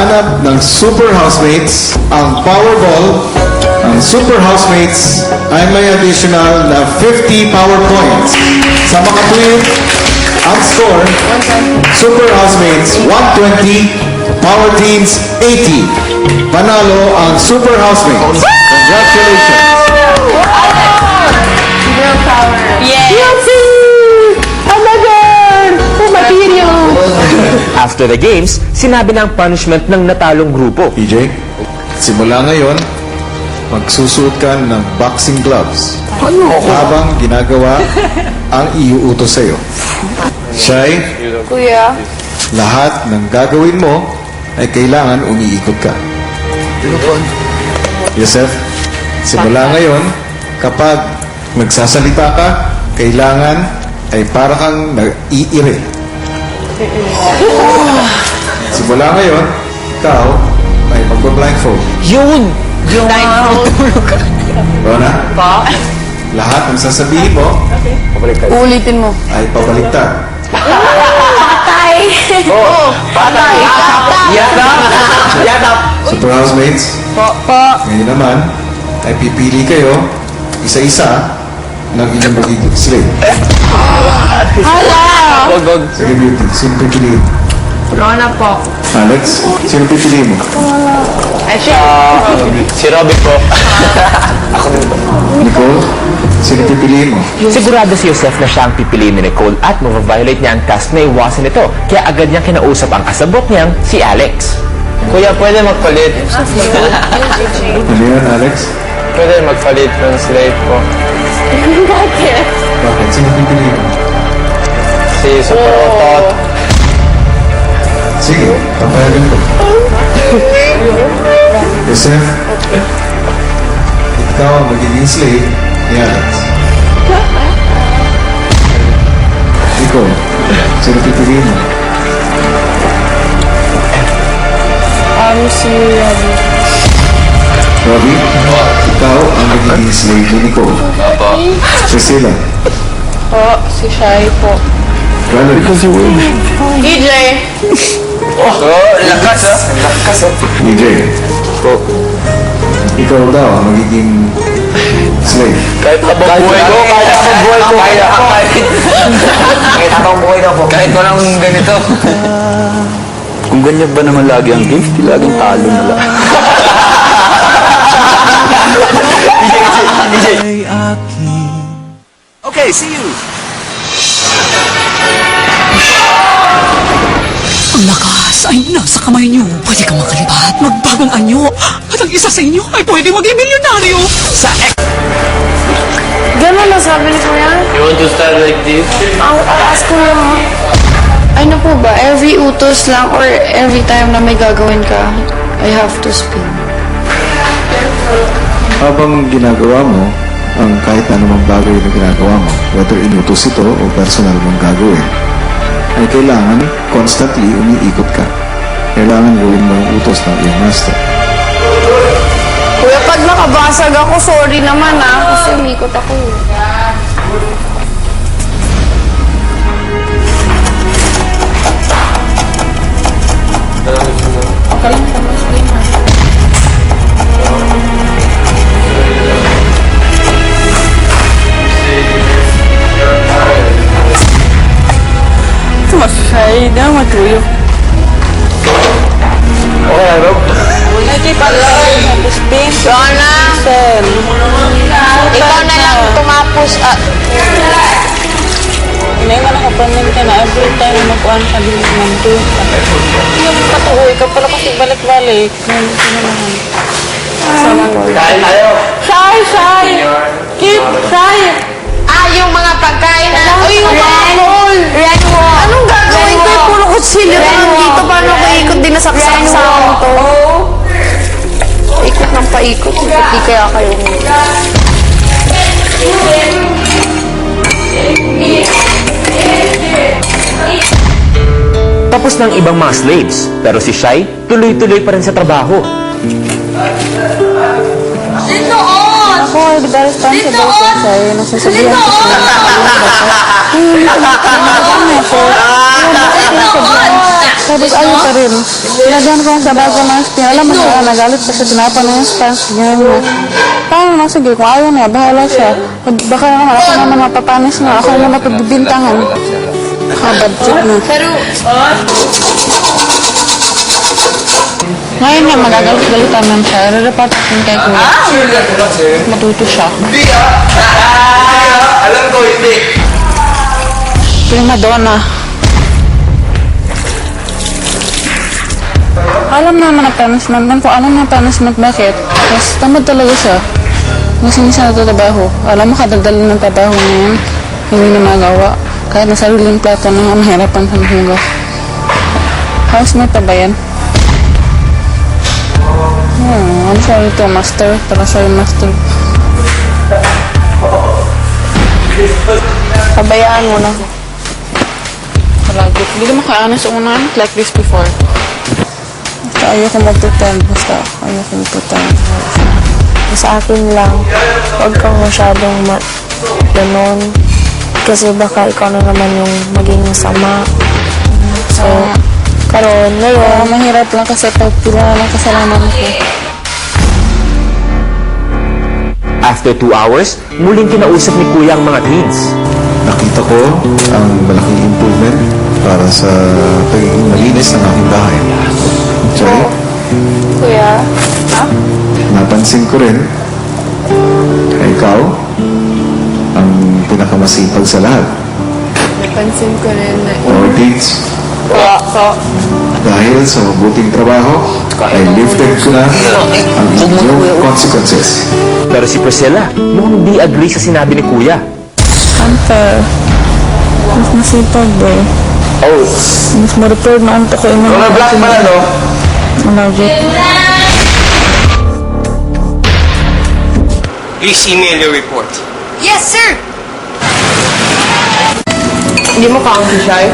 Naghahanap ng super housemates ang Powerball. Ang super housemates ay may additional na 50 power points. Sa makatwid, ang score, super housemates 120, power teams 80. Panalo ang super housemates. Congratulations! Girl power. Yes! Oh my God! Oh, material! After the games, sinabi na ang punishment ng natalong grupo. PJ, simula ngayon, magsusuot ka ng boxing gloves. Habang ginagawa ang iuutos sa'yo. Shai, Kuya. lahat ng gagawin mo ay kailangan umiikot ka. Yosef, simula ngayon, kapag nagsasalita ka, kailangan ay para kang nag-iire. Simula ngayon, ikaw ay magpa-blindfold. Yun! Rona? Lahat ng sasabihin mo Ulitin mo. ay pabaliktad. Patay. Patay. Yatap! Super housemates, Po. ngayon naman ay pipili kayo isa-isa ng inyong magiging slave. Hala. Wag. Sige, Beauty, sino pipiliin? Rona po. Alex, sino pipiliin mo? Ay, siya. Si Robin po. Nicole, sino pipiliin mo? Sigurado si Joseph na siya ang pipiliin ni Nicole at mababiolate niya ang task na iwasan ito. Kaya agad niyang kinausap ang kasabot niyang si Alex. Kuya, pwede magpalit. Ano yan, Alex? Pwede magpalit ng slave po. Bakit? Bakit? Sino pipiliin mo? Si Super Otot. Sige, papayagan ko. Joseph, ikaw ang magiging slave ni Alex. Nicole, sino pipiliin mo? Si Robby. Robby, ikaw ang magiging slave ni Nicole. Priscilla, Po. Si Shai po. Valerie, EJ. Lakas DJ, ikaw daw ang magiging slave. Kahit habang buhay ko, kahit habang buhay na po. Kahit walang ganito. Kung ganyan ba naman lagi ang game, di laging talo na lang. Okay, see you! Ang lakas ay nasa kamay niyo. Pwede kang makalipat, magbagong anyo. At ang isa sa inyo ay pwede maging milyonaryo. Sa Gano'n na sabi ni Kuya? You want to start like this? Ang ask ko lang. Ano po ba? Every utos lang or every time na may gagawin ka, I have to spin? Habang ginagawa mo ang kahit anumang bagay na ginagawa mo, whether inutos ito o personal mong gagawin, ay kailangan constantly umiikot ka. Kailangan gawin mo ang utos ng iyong master. Kuya, pag nakabasag ako, sorry naman kasi umikot ako. Masay na, matuyo. Okay, Rob. Lagi pala. Spin. Rona. Sen. Ikaw na lang tumapos. Hindi ka nakapanin ka na every time na magkuhan ka din naman to. Hindi mo katuhoy ka pala kasi balik-balik. Kain tayo. Shy! Keep shy! Yung mga pagkain na... yung waffle! Red wall! Anong gagawin ko? Puro kutsilyo naman dito. Paano ko ikot din nasaksak sa to? Ikot ng paikot. Hindi kaya kayo. Tapos ng ibang mga slaves, pero si Shai tuloy-tuloy pa rin sa trabaho. Sinoon! ako ay the responsible ko sa'yo. Nasasabihan ko sa'yo. Sabi ko, ayaw pa rin. Lagyan ko sa bago ng spin. Alam mo na, nagalit pa sa tinapan ng spans. Ganyan mo. Paano na, sige, kung ayaw na, bahala siya. Baka naman, ako naman mapapanis na. Ako naman mapagbibintangan. Nakabadget na. Pero, Ngayon nga, magagalit-galitan man siya. Re-report natin kay Kuya. Matuto siya. Alam ko, hindi. Prima donna. Alam naman ang punishment man. Kung ano na punishment, bakit? Tapos tamad talaga siya. Kasi hindi siya natatrabaho. Alam mo, kadaldal ng trabaho ngayon. Hindi na magawa. Kahit na sariling plato na mahirapan sa mga. Housemate pa ba yan? I'm sorry to master. Para sorry master. Pabayaan mo na. Palagi. Hindi ka makaano sa unahan like this before. Basta ayoko mag-pretend. Basta ayoko mag-pretend. sa akin lang, huwag kang masyadong ganon. Kasi baka ikaw na naman yung maging masama. So, karon ngayon, Mahirap lang kasi pag pila na lang kasalanan ko. After 2 hours, muling kinausap ni Kuya ang mga twins. Nakita ko ang malaking improvement para sa pagiging malinis ng aking bahay. Sorry, Kuya, napansin ko rin na ikaw ang pinakamasipag sa lahat. napansin ko rin na Our kids, dahil sa mabuting trabaho, ay lifted ko na ang inyong consequences. Pero si Priscilla, mukhang di agree sa sinabi ni Kuya. Unfair. Mas masipag ba? Oh, Mas ma-repair na unta ko yung mga black man ano? allergic. Please email your report. yes, sir! Hindi mo ka-angry siya eh?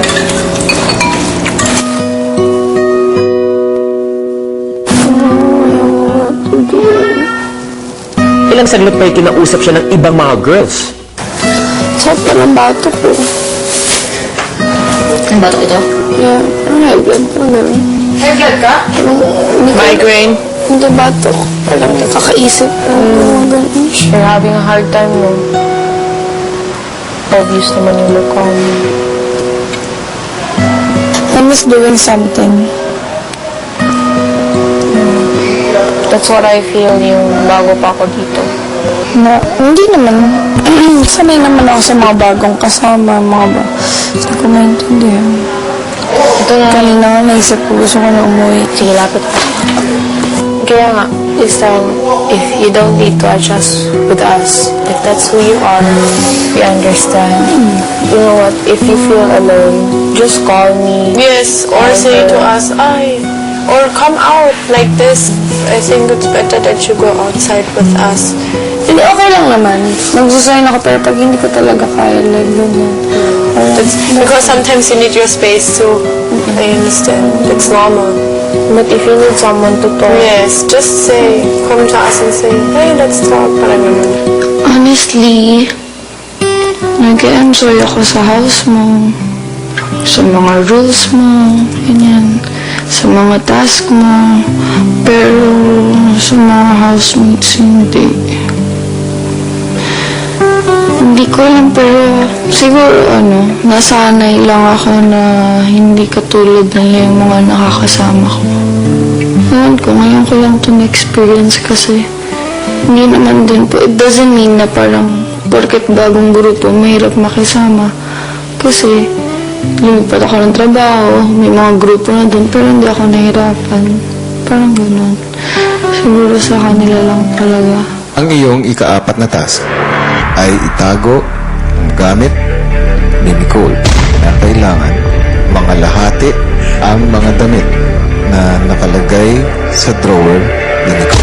Ilang saglit pa kinausap siya ng ibang mga girls. Chat pa ng bato ko. Ang bato ito? Yeah, parang high blood. Parang gano'n. High blood ka? Migraine? Hindi bato. Parang nakakaisip. Parang gano'n. You're having a hard time, no? Obvious naman yung look ko. I miss doing something. That's what I feel yung bago pa ako dito. Na, hindi naman. Sanay naman ako sa mga bagong kasama. Sa ko maintindihan. Ito na. Kanina nga naisip ko gusto ko na umuwi. Sige, lapit ka. Kaya nga, this time, if you don't need to adjust with us, if that's who you are, we understand. You know what, if you feel alone, just call me. Yes, or say to us, ay, or come out like this. I think it's better that you go outside with us. Hindi, okay lang naman. Magsusayin ako pero pag hindi ko talaga kaya, like ganyan. Because sometimes you need your space too. I understand. It's normal. But if you need someone to talk, Yes, just say, come to us and say, hey, let's talk. Parang ganun. Honestly, nag-enjoy ako sa house mo. Sa mga rules mo, ganyan. Sa mga task mo. Pero sa mga housemates, hindi. Hindi ko alam, pero siguro nasanay lang ako na hindi katulad nila yung mga nakakasama ko. Ngayon ko lang ito na-experience kasi hindi naman din po, it doesn't mean na parang porket bagong grupo, mahirap makisama. Kasi lumipat ako ng trabaho, may mga grupo na dun, pero hindi ako nahirapan. Parang gano'n. Siguro sa kanila lang talaga. Ang iyong ika-4 na task ay itago ang gamit ni Nicole na kailangan mangalahati ang mga damit na nakalagay sa drawer ni Nicole.